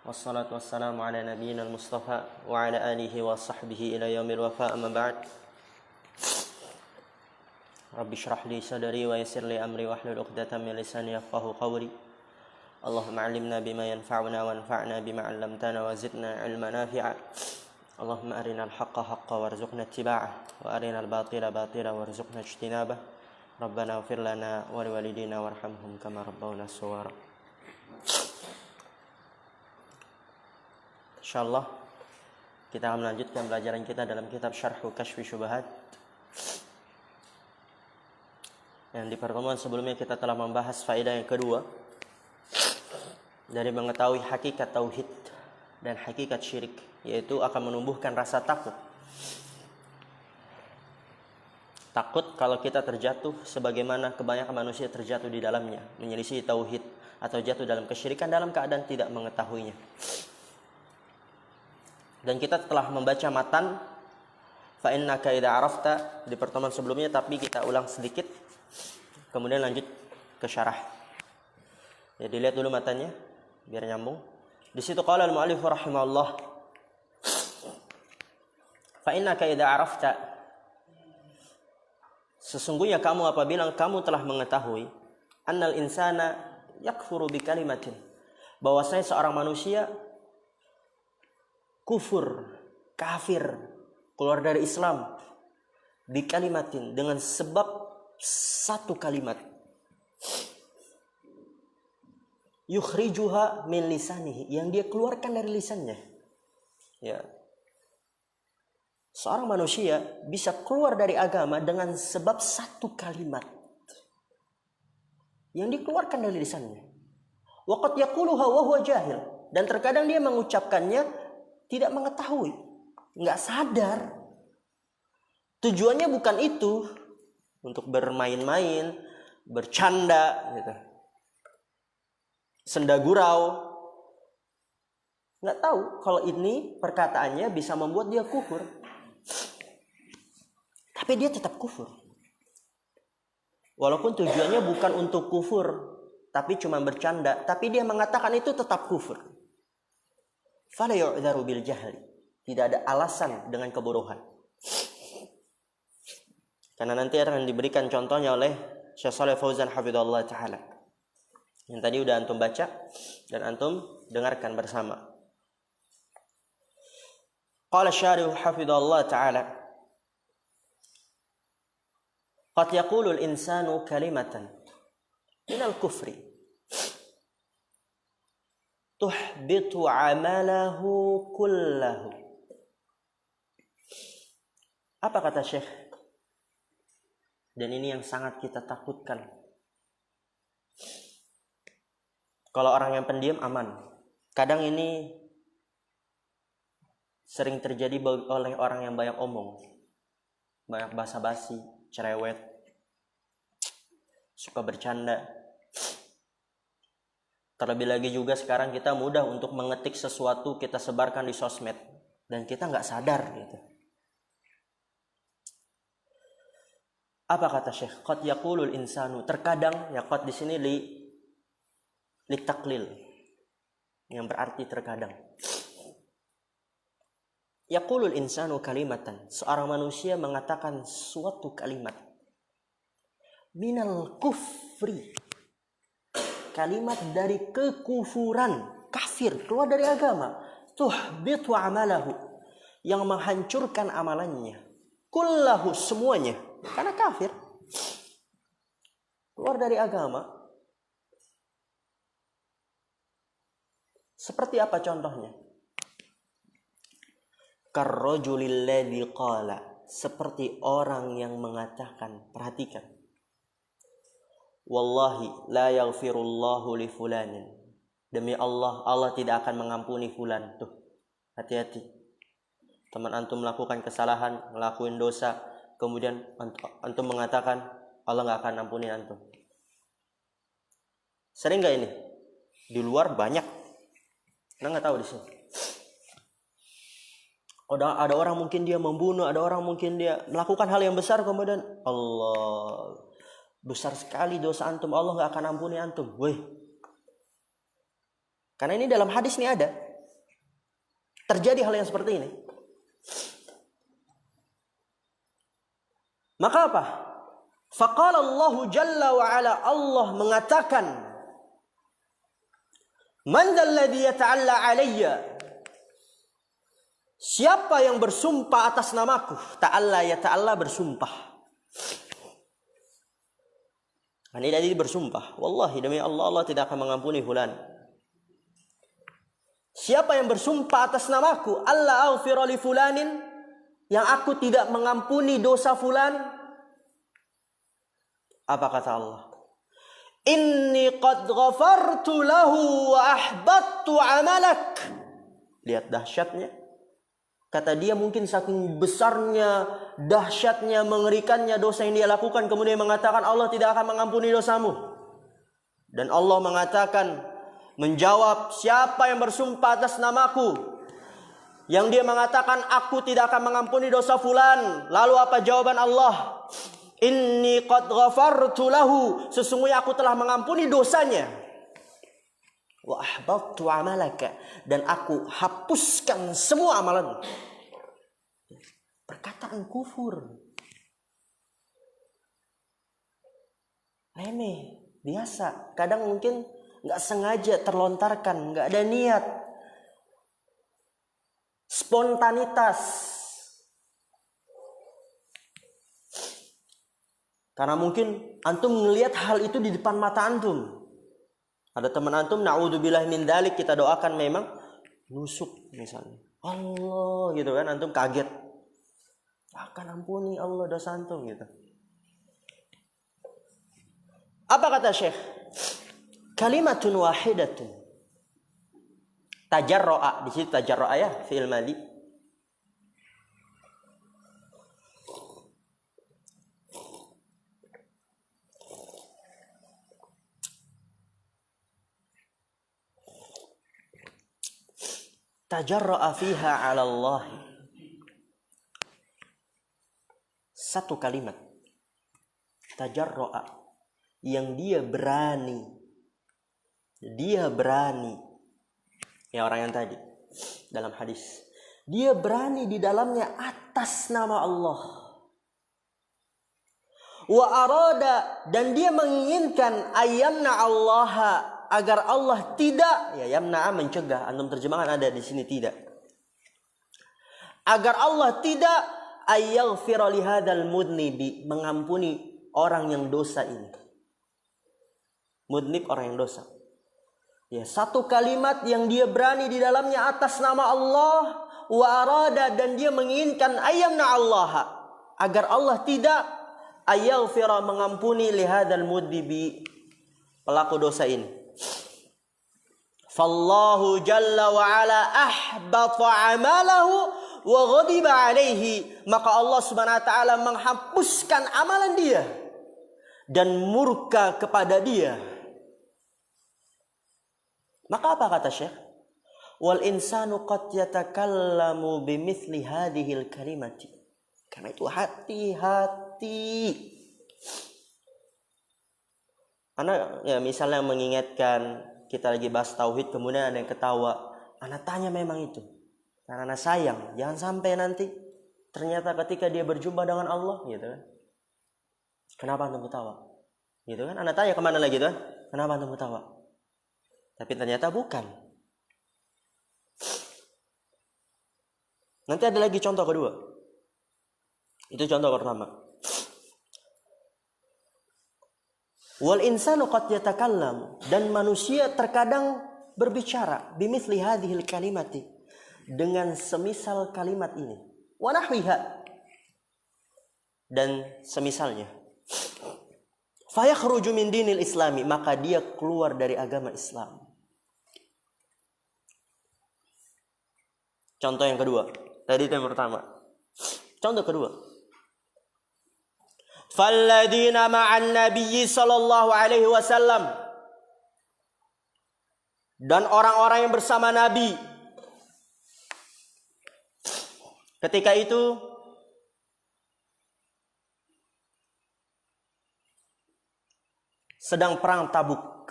والصلاة والسلام على نبينا المصطفى وعلى آله وصحبه إلى يوم الوفاء أما بعد رب اشرح لي صدري ويسر لي أمري واحلل عقدة من لساني يفقهوا قولي اللهم علمنا بما ينفعنا وانفعنا بما علمتنا وزدنا علما نافعا اللهم أرنا الحق حقا وارزقنا اتباعه وأرنا الباطل باطلا وارزقنا اجتنابه ربنا اغفر لنا ولوالدينا وارحمهم كما ربونا صغارا. Insyaallah kita akan melanjutkan pelajaran kita dalam kitab Syarh Kashfi Syubhat. Yang di pertemuan sebelumnya kita telah membahas faedah yang kedua dari mengetahui hakikat tauhid dan hakikat syirik, yaitu akan menumbuhkan rasa takut. Takut kalau kita terjatuh sebagaimana kebanyakan manusia terjatuh di dalamnya, menyelisih tauhid atau jatuh dalam kesyirikan dalam keadaan tidak mengetahuinya. Dan kita telah membaca matan fa innaka idza arafta di pertemuan sebelumnya, tapi kita ulang sedikit kemudian lanjut ke syarah. Ya, dilihat dulu matanya biar nyambung. Di situ qala al-mu'allif rahimahullah fa innaka idza arafta, sesungguhnya kamu apabila kamu telah mengetahui annal insana yakfuru bi kalimatin, bahwasanya seorang manusia kufur, kafir, keluar dari Islam bi kalimatin, dengan sebab satu kalimat, yukhrijuha min lisanihi, yang dia keluarkan dari lisannya. Ya. Seorang manusia bisa keluar dari agama dengan sebab satu kalimat yang dikeluarkan dari lisannya. Wa qad yaquluha wa huwa jahil, dan terkadang dia mengucapkannya tidak mengetahui, nggak sadar. Tujuannya bukan itu, untuk bermain-main, bercanda, gitu, senda gurau. Nggak tahu kalau ini perkataannya bisa membuat dia kufur, tapi dia tetap kufur. Walaupun tujuannya bukan untuk kufur, tapi cuma bercanda, tapi dia mengatakan itu tetap kufur. Fala yu'dharu bil jahli, tidak ada alasan dengan kebodohan. Karena nanti akan diberikan contohnya oleh Syekh Shalih Fauzan hafizahullah taala, yang tadi udah antum baca dan antum dengarkan bersama. Qala syarih hafizahullah taala, qad yaqulu al-insanu kalimatan minal kufri tuhbitu amalahu kullahu. Apa kata Syekh? Dan ini yang sangat kita takutkan. Kalau orang yang pendiam aman. Kadang ini sering terjadi oleh orang yang banyak omong, banyak basa-basi, cerewet, suka bercanda. Terlebih lagi juga sekarang kita mudah untuk mengetik sesuatu, kita sebarkan di sosmed, dan kita nggak sadar gitu. Apa kata Syekh? Qad yaqulul insanu, terkadang, ya qad di sini li taklil, yang berarti terkadang. Yaqulul insanu kalimatan, seorang manusia mengatakan suatu kalimat minal kufri, kalimat dari kekufuran, kafir, keluar dari agama, tuhbitu amalahu, yang menghancurkan amalannya, kullahu, semuanya, karena kafir, keluar dari agama. Seperti apa contohnya? Karrajulil ladzi qala, seperti orang yang mengatakan, perhatikan, wallahi la yaghfirullahu li fulanin, demi Allah, Allah tidak akan mengampuni fulan. Tuh, hati-hati. Teman antum melakukan kesalahan, ngelakuin dosa, kemudian antum mengatakan Allah nggak akan ampuni antum. Sering nggak ini? Di luar banyak. Nah, nggak tahu di sini. Ada orang mungkin dia membunuh, ada orang mungkin dia melakukan hal yang besar, kemudian Allah, besar sekali dosa antum, Allah nggak akan ampuni antum. Weh, karena ini dalam hadis nih ada. terjadi hal yang seperti ini. Maka apa? Faqala Allah Jalla wa Ala, Allah mengatakan, Man dzalladzi yata'alla 'alayya? Siapa yang bersumpah atas namaku? Ta'alla ya ta'alla, bersumpah. Ini tadi bersumpah, wallahi demi Allah, Allah tidak akan mengampuni fulan. Siapa yang bersumpah atas namaku, Allah aghfira li fulanin, yang aku tidak mengampuni dosa fulan. Apa kata Allah? Inni qad ghafartu lahu wa ahbattu amalak. Lihat dahsyatnya. Kata dia, mungkin saking besarnya, dahsyatnya, mengerikannya dosa yang dia lakukan, kemudian mengatakan Allah tidak akan mengampuni dosamu. Dan Allah mengatakan, menjawab siapa yang bersumpah atas namaku, yang dia mengatakan aku tidak akan mengampuni dosa fulan. Lalu apa jawaban Allah? Inni qad ghafartu lahu, sesungguhnya aku telah mengampuni dosanya. Wa ahbattu amalaka, dan aku hapuskan semua amalan. Perkataan kufur. Remeh, biasa. Kadang mungkin gak sengaja terlontarkan, gak ada niat. Spontanitas. Karena mungkin antum melihat hal itu di depan mata antum. Ada teman antum, na'udzubillah min dzalik, kita doakan memang nusuk misalnya. Allah gitu kan, antum kaget. Akan ampuni Allah dosa antum gitu. Apa kata Syekh? Kalimatun wahidatun. Tajarro'a, di situ tajarro'a ya, fi'il madhi. Tajarra'a fiha 'ala Allah. Satu kalimat. Tajarra'a, yang dia berani. Dia berani. Ya, orang yang tadi dalam hadis. Dia berani di dalamnya atas nama Allah. Wa arada, dan dia menginginkan ayyamna Allah, agar Allah tidak, ya yamna'a mencegah, antum terjemahan ada di sini tidak. Agar Allah tidak ayyaghfira li hadzal mudnibi, mengampuni orang yang dosa ini. Mudnib, orang yang dosa. Ya, satu kalimat yang dia berani di dalamnya atas nama Allah, wa arada, dan dia menginginkan ayyamna Allah, agar Allah tidak ayyaghfira, mengampuni li hadzal mudnibi, pelaku dosa ini. Fallahu jalla wa ala ahbata amalahu wa ghadiba alaihi, maka Allah subhanahu wa ta'ala menghapuskan amalan dia dan murka kepada dia. Maka apa kata Syekh? Wal insanu qad yatakallamu bimithli hadhil kalimati. Karena itu hati-hati. Karena ya misalnya mengingatkan, kita lagi bahas tauhid, kemudian ada yang ketawa. Anak tanya memang itu. Karena anak sayang. Jangan sampai nanti ternyata ketika dia berjumpa dengan Allah, gitu kan. Kenapa antum ketawa? Gitu kan. Anak tanya kemana lagi, gitu kan. Kenapa antum ketawa? Tapi ternyata bukan. Nanti ada lagi contoh kedua. Itu contoh pertama. Wal insanu qad yatakallam, dan manusia terkadang berbicara bimithli hadhil kalimati, dengan semisal kalimat ini, wa nahwiha, dan semisalnya. Fayakhruju min dinil islami, maka dia keluar dari agama Islam. Contoh yang kedua. Tadi itu yang pertama. Contoh kedua. Falladzina ma'an nabiyyi sallallahu alaihi wasallam, dan orang-orang yang bersama Nabi ketika itu sedang perang Tabuk.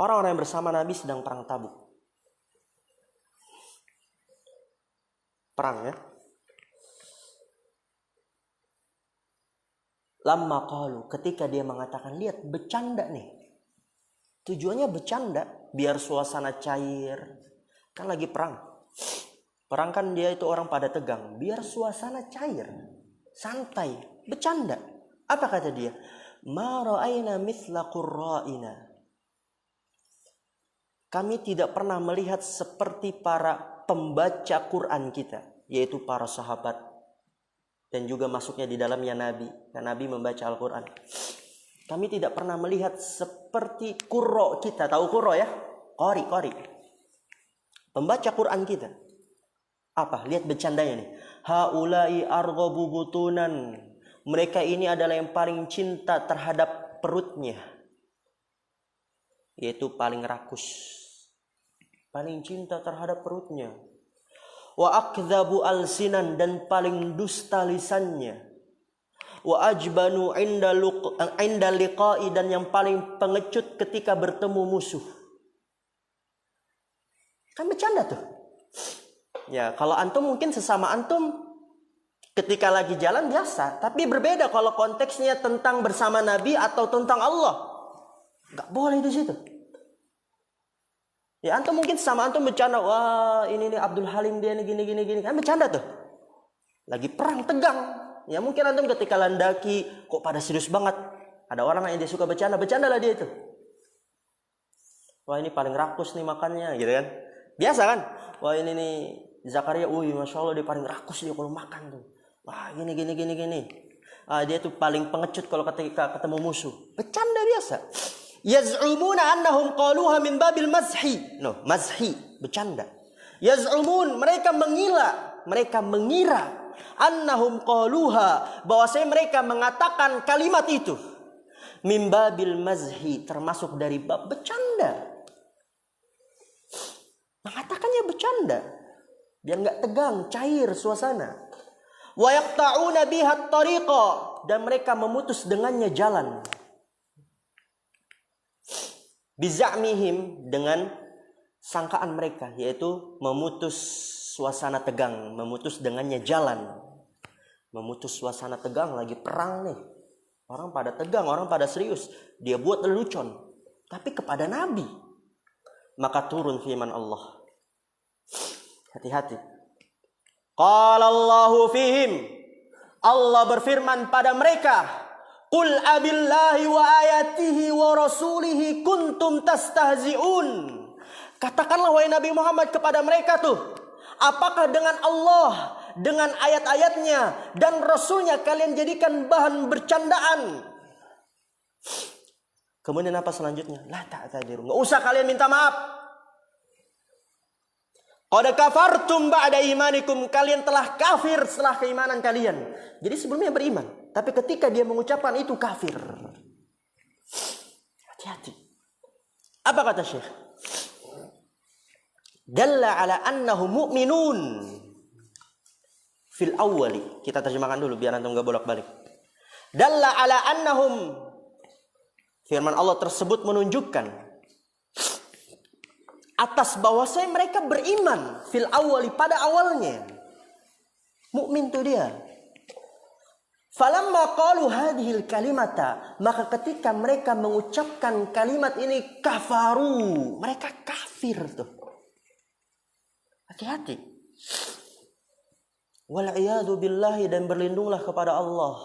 Orang-orang yang bersama Nabi sedang perang Tabuk. perang ya. Lamma qalu, ketika dia mengatakan, lihat bercanda nih. Tujuannya bercanda biar suasana cair. Kan lagi perang. Perang kan dia itu orang pada tegang, biar suasana cair, santai, bercanda. Apa kata dia? Ma ra'ayna mithla qurra'ina. Kami tidak pernah melihat seperti para pembaca Quran kita, yaitu para sahabat dan juga masuknya di dalamnya Nabi. Dan Nabi membaca Al-Quran. Kami tidak pernah melihat seperti qurra kita. Tahu qurra ya? Qari. Pembaca Quran kita. Apa? Lihat bercandanya nih. Haulai arghabu butunan. Mereka ini adalah yang paling cinta terhadap perutnya. Yaitu paling rakus. Paling cinta terhadap perutnya. Wa akdzabu alsinan, dan paling dusta lisannya. Wa ajbanu inda liqa'i, dan yang paling pengecut ketika bertemu musuh. Kan bercanda tuh. Ya, kalau antum mungkin sesama antum ketika lagi jalan biasa, tapi berbeda kalau konteksnya tentang bersama Nabi atau tentang Allah. Enggak boleh di situ. Ya, antum mungkin sama antum bercanda, wah ini nih Abdul Halim dia nih gini. Kan bercanda tuh. Lagi perang tegang. Ya mungkin antum ketika landaki kok pada serius banget. Ada orang yang dia suka bercanda lah dia itu. Wah ini paling rakus nih makannya gitu kan. Biasa kan? Wah ini nih Zakaria, Masya Allah dia paling rakus dia kalau makan tuh. Wah gini. Dia tuh paling pengecut kalau ketika ketemu musuh. Bercanda biasa. Yaz'umuna annahum qaluha min babil mazhi. Mazhi, bercanda. Yaz'umun, mereka mengira annahum qaluha, bahwasanya mereka mengatakan kalimat itu min babil mazhi, termasuk dari bab bercanda. Mengatakannya bercanda biar enggak tegang, cair suasana. Wa yaqta'una biha at-tariqa, dan mereka memutus dengannya jalan. Bizamihim, dengan sangkaan mereka, yaitu memutus suasana tegang, memutus dengannya jalan. Memutus suasana tegang, lagi perang nih. Orang pada tegang, orang pada serius. Dia buat lelucon, tapi kepada Nabi. Maka turun firman Allah. Hati-hati. Qala Allahu fihim. Allah berfirman pada mereka. Qul abillahi wa ayatihi wa rasulihi kuntum tastahzi'un. Katakanlah wahai Nabi Muhammad kepada mereka tuh, apakah dengan Allah, dengan ayat-ayatnya dan Rasulnya kalian jadikan bahan bercandaan? Kemudian apa selanjutnya? La ta'tadiru, enggak usah kalian minta maaf. Qad kafartum ba'da imanikum, kalian telah kafir setelah keimanan kalian. Jadi sebelumnya beriman, tapi ketika dia mengucapkan itu kafir. Hati-hati. Apa kata Syekh? Dalla ala annahum mu'minun fil awwali. Kita terjemahkan dulu biar antum enggak bolak-balik. Dalla ala annahum, firman Allah tersebut menunjukkan atas bahwasanya mereka beriman fil awwali, pada awalnya. Mukmin tuh dia. Falamma qalu hadhil kalimata, maka ketika mereka mengucapkan kalimat ini kafaru, mereka kafir tuh. Hati-hati. Wal iyadu billahi, dan berlindunglah kepada Allah.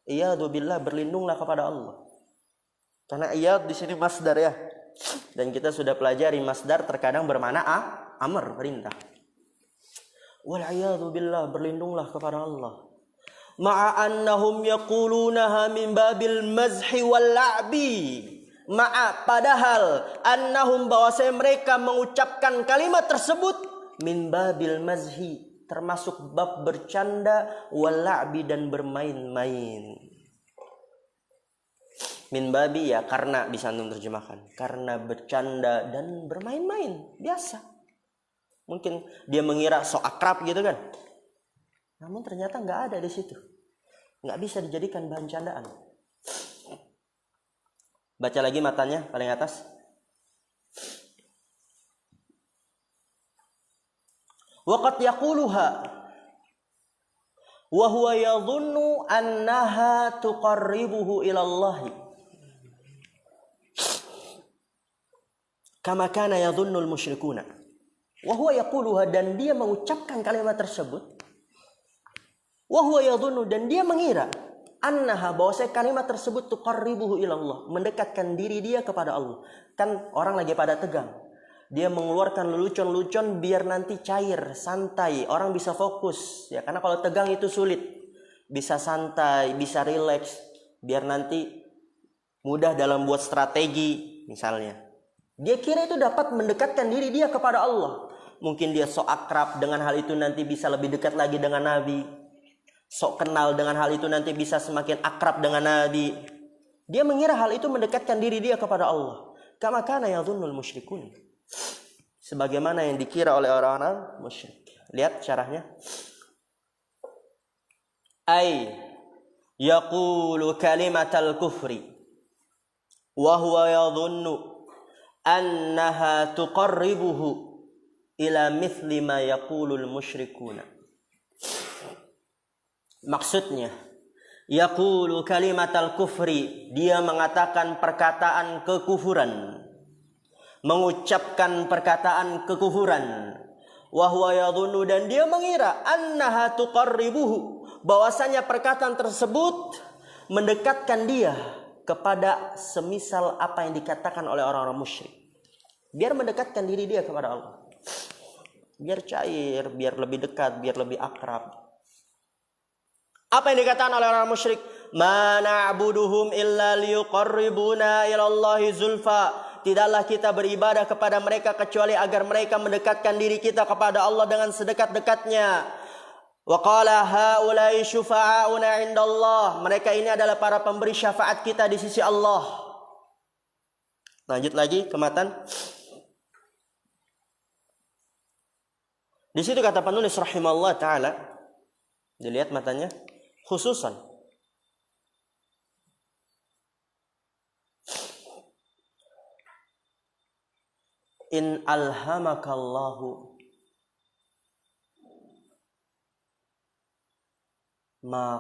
Iyadu billah, berlindunglah kepada Allah. Karena iyad di sini masdar ya. Dan kita sudah pelajari masdar terkadang bermakna amr, perintah. Wal iyadu billah, berlindunglah kepada Allah. Ma'a annahum yaqulunaha min babil mazhi wal la'bi. Ma'a, padahal annahum, bahwasanya mereka mengucapkan kalimat tersebut min babil mazhi, termasuk bab bercanda, wal la'bi, dan bermain-main. Min babi ya karena, bisa antum terjemahkan, karena bercanda dan bermain-main biasa. Mungkin dia mengira so akrab gitu kan. Namun ternyata nggak ada di situ. Nggak bisa dijadikan bahan candaan. Baca lagi matanya paling atas. Waqad yaquluha, wa huwa yadhunnu annaha tuqarribuhu ila Allah kama kana yadhunnul musyrikuna wa huwa yaquluha, dan dia mengucapkan kalimat tersebut, wa huwa yadhunnu, dan dia mengira, annaha, bahwasanya kalimat tersebut tuqarribuhu ila Allah, mendekatkan diri dia kepada Allah. Kan orang lagi pada tegang, dia mengeluarkan lelucon-lelucon biar nanti cair, santai, orang bisa fokus ya, karena kalau tegang itu sulit. Bisa santai, bisa rileks, biar nanti mudah dalam buat strategi misalnya. Dia kira itu dapat mendekatkan diri dia kepada Allah. Mungkin dia sok akrab, dengan hal itu nanti bisa lebih dekat lagi dengan Nabi. Sok kenal, dengan hal itu nanti bisa semakin akrab dengan Nabi. Dia mengira hal itu mendekatkan diri dia kepada Allah. Kama kana yadhunnul musyrikun, sebagaimana yang dikira oleh orang-orang musyrik. Lihat syarahnya. Ay yaqulu kalimatal kufri wa huwa yadhunnu annaha tuqarribuhu ila mithli ma yaqulul musyrikuna. Maksudnya, yaqulu kalimatal kufri, dia mengatakan perkataan kekufuran, mengucapkan perkataan kekufuran. Wa huwa yadhunnu, dan dia mengira, annaha tuqarribuhu, bahwasanya perkataan tersebut mendekatkan dia kepada semisal apa yang dikatakan oleh orang-orang musyrik. Biar mendekatkan diri dia kepada Allah, biar cair, biar lebih dekat, biar lebih akrab. Apa yang dikatakan oleh orang musyrik? Ma na'buduhum illa liyuqarribuna ilallahi zulfa. Tidaklah kita beribadah kepada mereka kecuali agar mereka mendekatkan diri kita kepada Allah dengan sedekat-dekatnya. Wa qala haula'i syufa'auna 'indallah. Mereka ini adalah para pemberi syafaat kita di sisi Allah. Lanjut lagi ke matan. Di situ kata penulis rahimahullah taala, dilihat matanya, khususan in alhamakallahu ma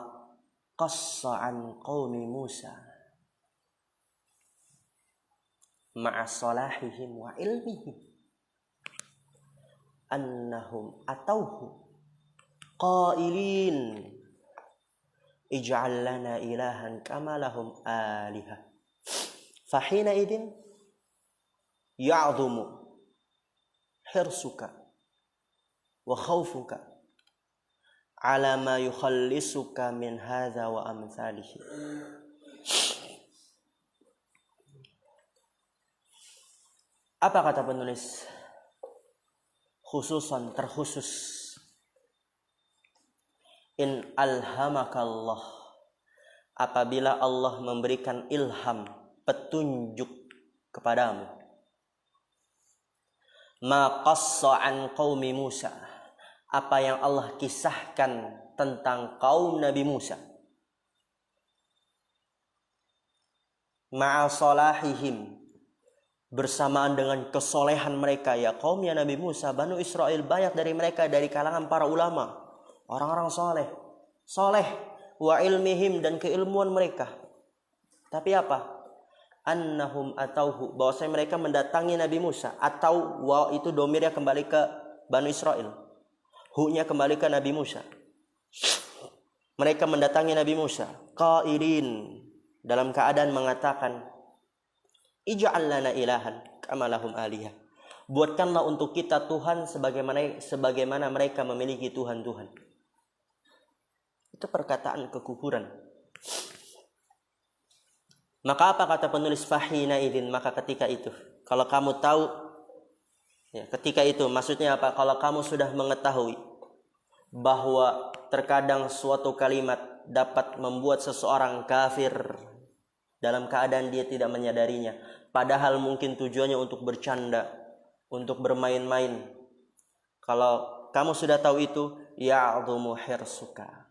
qassa an qaumi Musa ma'a salahihim wa ilmihim annahum atauhu qailin ij'al lana ilahan kama lahum alihah fahina idin ya'dhumu hirsuka wa khawfuka ala ma yukhallisuka min hadza wa amthalihi. Apa kata penulis? Khususan, terkhusus. In alhamakallah, apabila Allah memberikan ilham, petunjuk kepadamu. Ma qassa an qaumi Musa, apa yang Allah kisahkan tentang kaum Nabi Musa. Ma'a salahihim, bersamaan dengan kesolehan mereka. Ya kaum ya Nabi Musa, Banu Israel, banyak dari mereka dari kalangan para ulama, orang-orang soleh. Wa ilmihim, dan keilmuan mereka. Tapi apa? Annahum atauhu, bahwasanya mereka mendatangi Nabi Musa. Atau wa itu domirnya kembali ke Banu Israel, hu-nya kembali ke Nabi Musa. Mereka mendatangi Nabi Musa qairin, dalam keadaan mengatakan, ij'al lana ilahan kama lahum alihah, buatkanlah untuk kita Tuhan sebagaimana mereka memiliki Tuhan-Tuhan. Itu perkataan kekufuran. Maka apa kata penulis? Fahina idin, maka ketika itu, kalau kamu tahu ya, ketika itu maksudnya apa? Kalau kamu sudah mengetahui bahwa terkadang suatu kalimat dapat membuat seseorang kafir dalam keadaan dia tidak menyadarinya, padahal mungkin tujuannya untuk bercanda, untuk bermain-main. Kalau kamu sudah tahu itu, ya'dhumu hirsuka,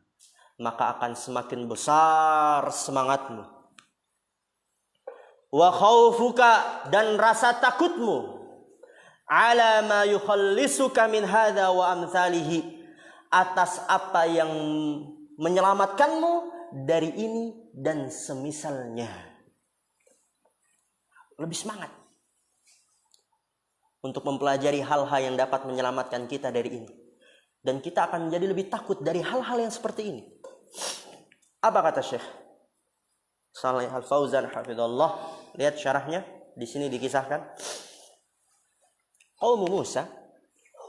maka akan semakin besar semangatmu. Wa khawfuka, dan rasa takutmu, ala ma yukhallisuka min hadza wa amthalihi, atas apa yang menyelamatkanmu dari ini dan semisalnya. Lebih semangat untuk mempelajari hal-hal yang dapat menyelamatkan kita dari ini. Dan kita akan menjadi lebih takut dari hal-hal yang seperti ini. Apa kata Syekh Shalih Al-Fauzan hafizallah? Lihat syarahnya, di sini dikisahkan. Qaum Musa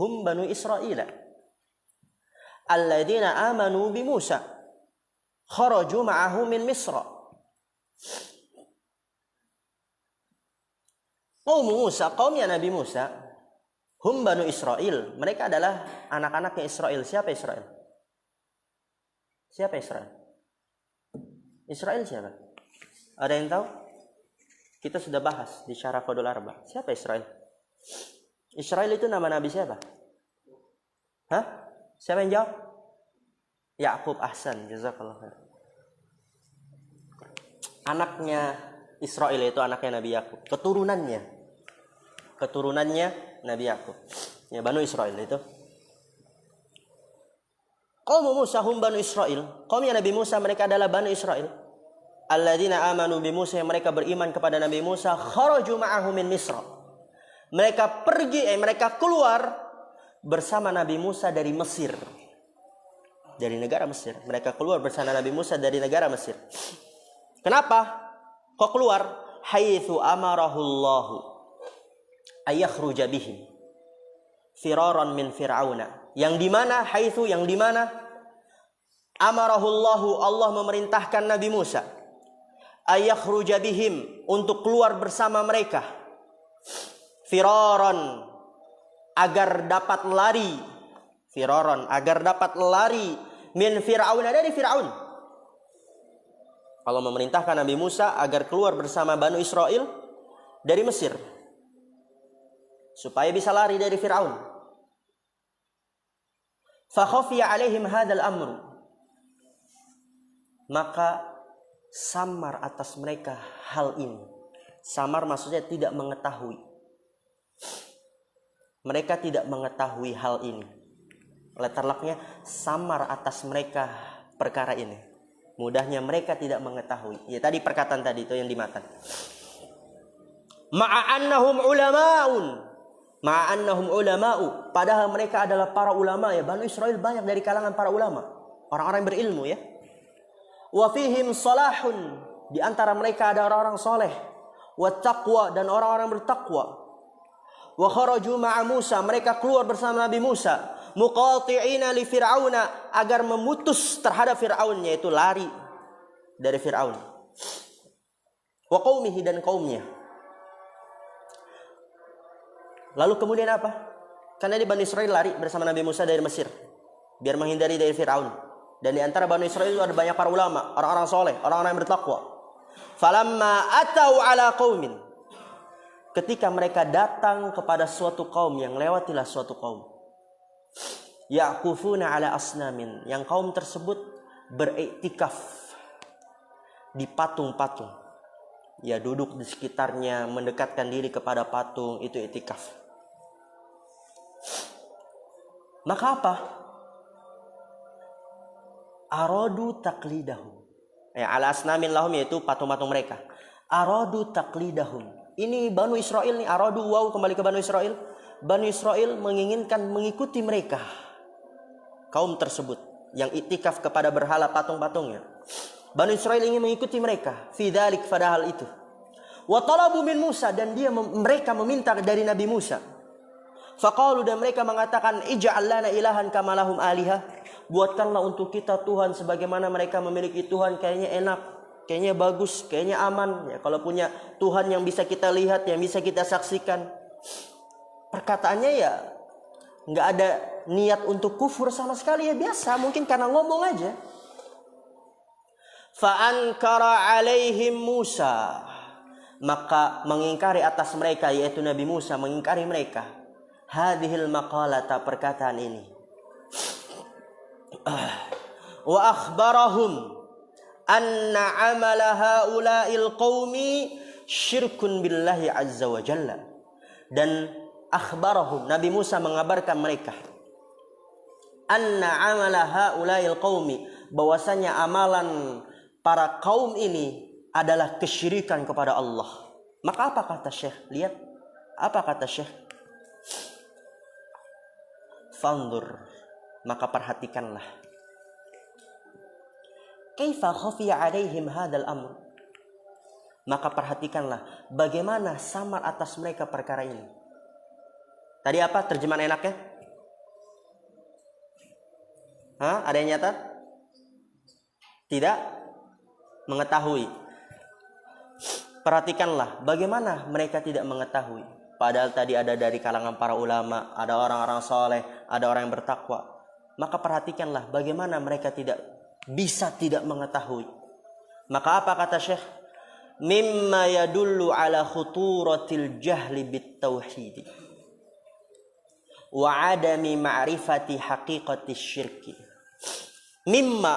hum banu Israil alladzina amanu bi Musa kharaju ma'ahu min Misra. Qaum Musa, kaumnya Nabi Musa, hum banu Israil, mereka adalah anak-anaknya Israel. Siapa Israel? Siapa Israel? Israel siapa? Ada yang tahu? Kita sudah bahas di Syarah Qadul Arba. Siapa Israel? Israel itu nama Nabi siapa? Hah? Siapa yang jawab? Yakub. Ahsan, jazakallah khair. Anaknya Israel itu anaknya Nabi Yakub. Keturunannya Nabi Yakub. Ya, Banu Israel itu. Qaum Musa hum Banu Israel. Kaumnya Nabi Musa, mereka adalah Banu Israel. Alladzina amanu bi Musa, yang mereka beriman kepada Nabi Musa, kharaju ma'ahu min Misra. Mereka keluar bersama Nabi Musa dari Mesir. Dari negara Mesir. Mereka keluar bersama Nabi Musa dari negara Mesir. Kenapa? Kok keluar? Haitsu amarahullahu ayakhruja bihim firaran min fir'auna. Yang di mana amarahullahu, Allah memerintahkan Nabi Musa ayakhruja bihim, untuk keluar bersama mereka, firaran, agar dapat lari, min fir'auna, dari Fir'aun. Allah memerintahkan Nabi Musa agar keluar bersama Banu Israel dari Mesir supaya bisa lari dari Fir'aun. Fa khafiya alaihim hadzal amru, maka samar atas mereka hal ini. Samar maksudnya tidak mengetahui. Mereka tidak mengetahui hal ini. Letterlocknya samar atas mereka perkara ini. Mudahnya mereka tidak mengetahui. Ya tadi perkataan tadi itu yang di matan. Ma'annahum ulama'u. Padahal mereka adalah para ulama ya. Banu Israel banyak dari kalangan para ulama. Orang-orang yang berilmu ya. Wa fihim salahun. Di antara mereka ada orang-orang soleh. Wa taqwa, dan orang-orang bertakwa. Wa kharaju ma'a Musa, mereka keluar bersama Nabi Musa, muqati'ina li fir'auna, agar memutus terhadap Fir'aun, yaitu lari dari Fir'aun. Wa qaumihi, dan kaumnya. Lalu kemudian apa? Karena di Bani Israel lari bersama Nabi Musa dari Mesir biar menghindari dari Fir'aun. Dan di antara Bani Israel itu ada banyak para ulama, orang-orang soleh, orang-orang yang bertakwa. Falamma atau ala qaumin, ketika mereka datang kepada suatu kaum, yang lewatilah suatu kaum, ya'kufuna ala asnamin, yang kaum tersebut beriktikaf di patung-patung. Ya, duduk di sekitarnya, mendekatkan diri kepada patung, itu iktikaf. Maka apa? Aradu taqlidahum. Ala asnamin lahum, yaitu patung-patung mereka. Aradu taqlidahum. Ini Banu Israel nih, aradu, wow, kembali ke Banu Israel. Banu Israel menginginkan mengikuti mereka, kaum tersebut yang iktikaf kepada berhala patung-patungnya. Banu Israel ingin mengikuti mereka fi dzalik, pada hal itu. Wa talabu min Musa, dan mereka meminta dari Nabi Musa. Faqalu, dan mereka mengatakan, ij'al lana ilahan kama lahum alihah, buatkanlah untuk kita Tuhan sebagaimana mereka memiliki Tuhan. Kayaknya enak, kayaknya bagus, kayaknya aman ya, kalau punya Tuhan yang bisa kita lihat, yang bisa kita saksikan. Perkataannya ya nggak ada niat untuk kufur sama sekali, ya biasa, mungkin karena ngomong aja. Fa ankara alaihim Musa, maka mengingkari atas mereka, yaitu Nabi Musa mengingkari mereka, hadhil maqalata, perkataan ini. Wa akhbarahum anna amala haula'il qaumi syirkun billahi azza wa jalla. Dan akhbarahum, Nabi Musa mengabarkan mereka, anna amala haula'il qaumi, bahwasanya amalan para kaum ini adalah kesyirikan kepada Allah. Maka apa kata Syekh? Lihat apa kata Syekh? Fanzur, maka perhatikanlah. Kaifa khafiya alaihim hadzal amr? Maka perhatikanlah bagaimana samar atas mereka perkara ini. Tadi apa terjemahan enaknya? Ada yang nyata? Tidak mengetahui. Perhatikanlah bagaimana mereka tidak mengetahui. Padahal tadi ada dari kalangan para ulama, ada orang-orang soleh, ada orang yang bertakwa. Maka perhatikanlah bagaimana mereka tidak mengetahui. Maka apa kata Syekh? Mimma yadullu ala khuturatil jahli bit tauhid wa adami ma'rifati haqiqati syirki. Mimma,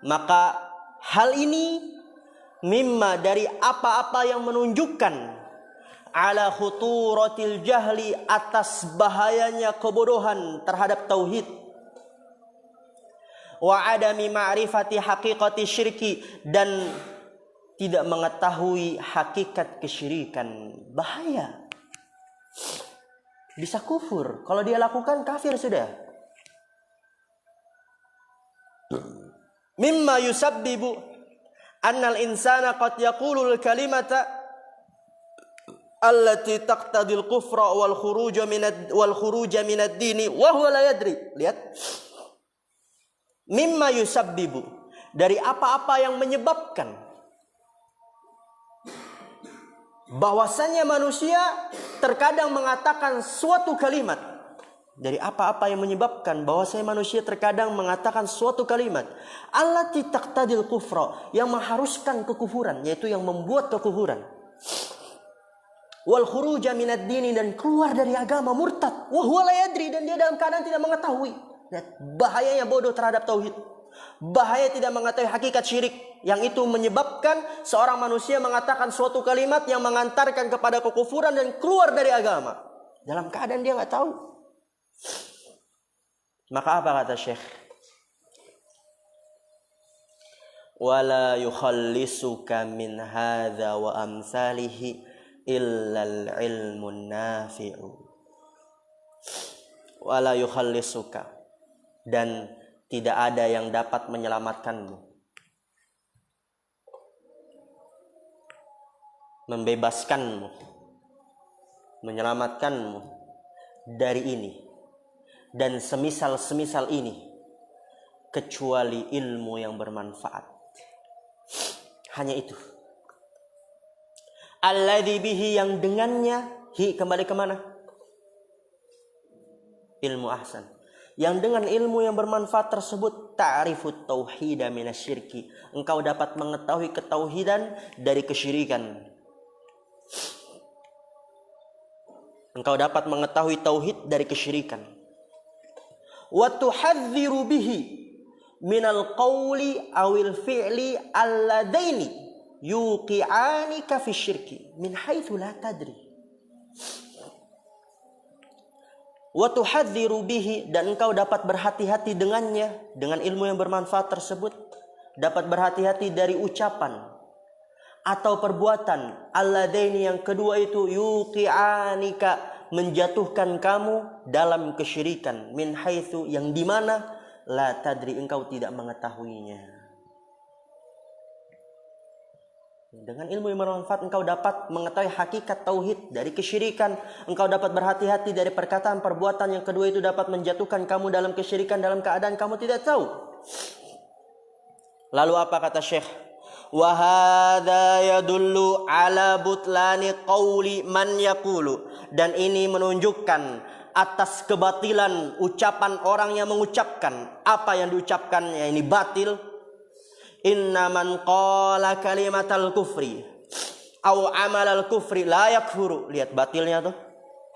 maka hal ini mimma dari apa-apa yang menunjukkan ala khuturatil jahli atas bahayanya kebodohan terhadap tauhid wa adami ma'rifati haqiqati syirki, dan tidak mengetahui hakikat kesyirikan. Bahaya. Bisa kufur. Kalau dia lakukan kafir sudah. Mimma yusabbibu annal insana qad yaqulul kalimata allati taqtadil kufra wal khuruja minad dini wa huwa la yadri. Lihat. Mimma yusabbibu, dari apa-apa yang menyebabkan bahwasanya manusia terkadang mengatakan suatu kalimat. Dari apa-apa yang menyebabkan bahwasanya manusia terkadang mengatakan suatu kalimat allati taqtadil kufra, yang mengharuskan kekufuran, yaitu yang membuat kekufuran. Wal khuruja minad dini, dan keluar dari agama, murtad. Wa huwa la yadri, dan dia dalam keadaan tidak mengetahui. Bahayanya bodoh terhadap tauhid. Bahaya tidak mengetahui hakikat syirik, yang itu menyebabkan seorang manusia mengatakan suatu kalimat yang mengantarkan kepada kekufuran dan keluar dari agama dalam keadaan dia nggak tahu. Maka apa kata Syekh? Wala yukhallisuka min hadza wa amsalihi illal ilmun nafi'u. Wala yukhallisuka, dan tidak ada yang dapat menyelamatkanmu, membebaskanmu, menyelamatkanmu dari ini dan semisal ini, kecuali ilmu yang bermanfaat. Hanya itu. Alladzi bihi, yang dengannya, kembali kemana? Ilmu ahsan. Yang dengan ilmu yang bermanfaat tersebut, ta'rifut tauhida minasyirki, engkau dapat mengetahui ketauhidan dari kesyirikan. Engkau dapat mengetahui tauhid dari kesyirikan. Wa tuhadziru bihi minal qawli awil fi'li alladaini yuqi'anika fi syirki min haitsu la tadri. Wa tuhadziru bihi, dan engkau dapat berhati-hati dengannya, dengan ilmu yang bermanfaat tersebut, dapat berhati-hati dari ucapan atau perbuatan alladaini, yang kedua itu yuqi'anika, menjatuhkan kamu dalam kesyirikan, min haitsu, yang di mana la tadri, engkau tidak mengetahuinya. Dengan ilmu yang bermanfaat engkau dapat mengetahui hakikat tauhid dari kesyirikan. Engkau dapat berhati-hati dari perkataan perbuatan yang kedua itu dapat menjatuhkan kamu dalam kesyirikan dalam keadaan kamu tidak tahu. Lalu apa kata Syekh? Wa hadza yadullu ala butlani qauli man yaqulu, dan ini menunjukkan atas kebatilan ucapan orang yang mengucapkan apa yang diucapkannya ini batil. Inna man qala kalimatal kufri aw amalal kufri la yakfuru. Lihat batilnya tuh.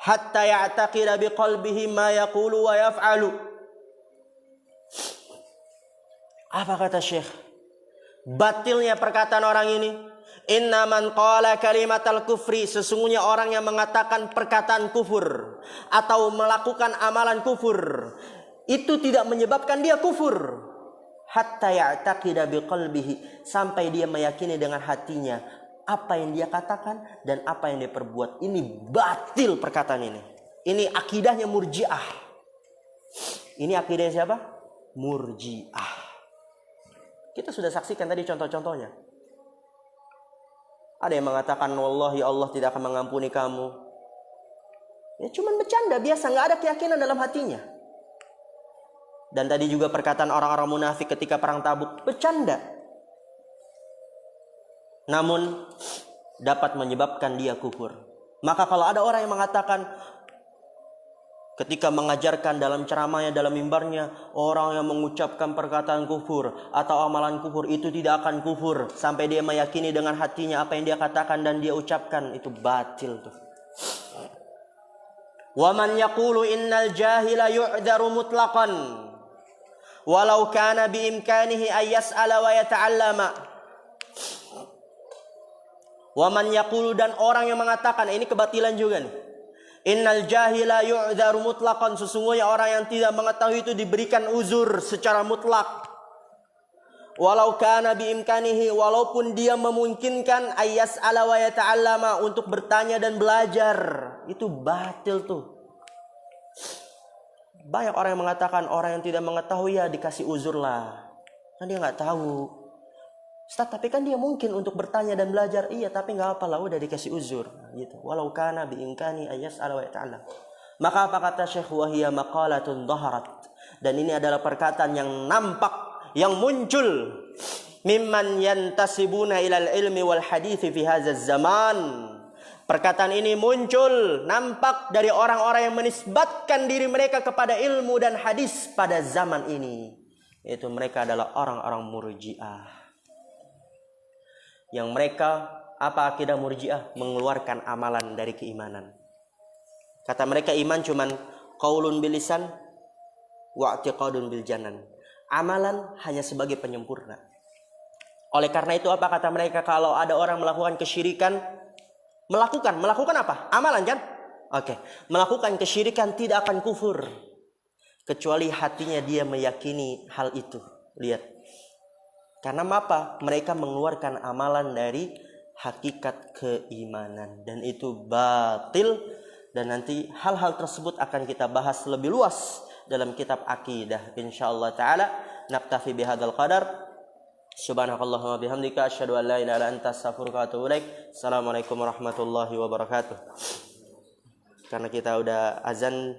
Hatta ya'taqida biqalbihi ma yaqulu wa yaf'alu. Apa kata Syekh? Batilnya perkataan orang ini. Inna man qala kalimatal kufri, sesungguhnya orang yang mengatakan perkataan kufur atau melakukan amalan kufur, itu tidak menyebabkan dia kufur. hatta ya'taqida biqalbihi, sampai dia meyakini dengan hatinya apa yang dia katakan dan apa yang dia perbuat. Ini batil perkataan ini. Ini akidahnya Murji'ah. Ini akidahnya siapa? Murji'ah. Kita sudah saksikan tadi contoh-contohnya. Ada yang mengatakan wallahi Allah tidak akan mengampuni kamu. Ya cuman bercanda biasa, nggak ada keyakinan dalam hatinya. Dan tadi juga perkataan orang-orang munafik ketika perang Tabuk, bercanda. Namun dapat menyebabkan dia kufur. Maka kalau ada orang yang mengatakan ketika mengajarkan dalam ceramahnya, dalam mimbarnya, orang yang mengucapkan perkataan kufur atau amalan kufur itu tidak akan kufur sampai dia meyakini dengan hatinya apa yang dia katakan dan dia ucapkan, itu batil tuh. Wa man yaqulu innal jahila yu'dharu mutlaqan walau kana bi imkanihi ay yas'ala wa yata'allama. Wa man yaqulu, dan orang yang mengatakan, ini kebatilan juga nih. Innal jahila yu'dharu mutlaqan, sesungguhnya orang yang tidak mengetahui itu diberikan uzur secara mutlak. Walau kana bi imkanihi, walaupun dia memungkinkan ayas ala wa yata'allama, untuk bertanya dan belajar, itu batil tuh. Banyak orang yang mengatakan orang yang tidak mengetahui ya dikasih uzur lah, kan dia nggak tahu. Ustaz, tapi kan dia mungkin untuk bertanya dan belajar. Iya, tapi nggak apa lah, udah dikasih uzur gitu. Walau kana bi imkani ayas ala wa yata'allam. Maka apa kata Syekh, wahiyya maqalatun dhaharat, dan ini adalah perkataan yang nampak, yang muncul mimman yantasibuna ilal ilmi wal hadithi fi hadzal zaman. Perkataan ini muncul, nampak dari orang-orang yang menisbatkan diri mereka kepada ilmu dan hadis pada zaman ini. Itu mereka adalah orang-orang Murji'ah. Yang mereka, apa akidah Murji'ah? Mengeluarkan amalan dari keimanan. Kata mereka iman cuman qaulun bil lisan wa i'tiqadun bil janan. Amalan hanya sebagai penyempurna. Oleh karena itu apa kata mereka? Kalau ada orang melakukan kesyirikan, melakukan apa? Amalan kan? Oke. Melakukan kesyirikan tidak akan kufur kecuali hatinya dia meyakini hal itu. Lihat. Karena apa? Mereka mengeluarkan amalan dari hakikat keimanan, dan itu batil. Dan nanti hal-hal tersebut akan kita bahas lebih luas dalam kitab akidah insyaallah taala. Naktafi bihadzal qadar. Subhanakallahumma bihamdika asyhadu an la ilaha illa anta astaghfiruka wa atubu ilaik. Assalamualaikum warahmatullahi wabarakatuh. Karena kita udah azan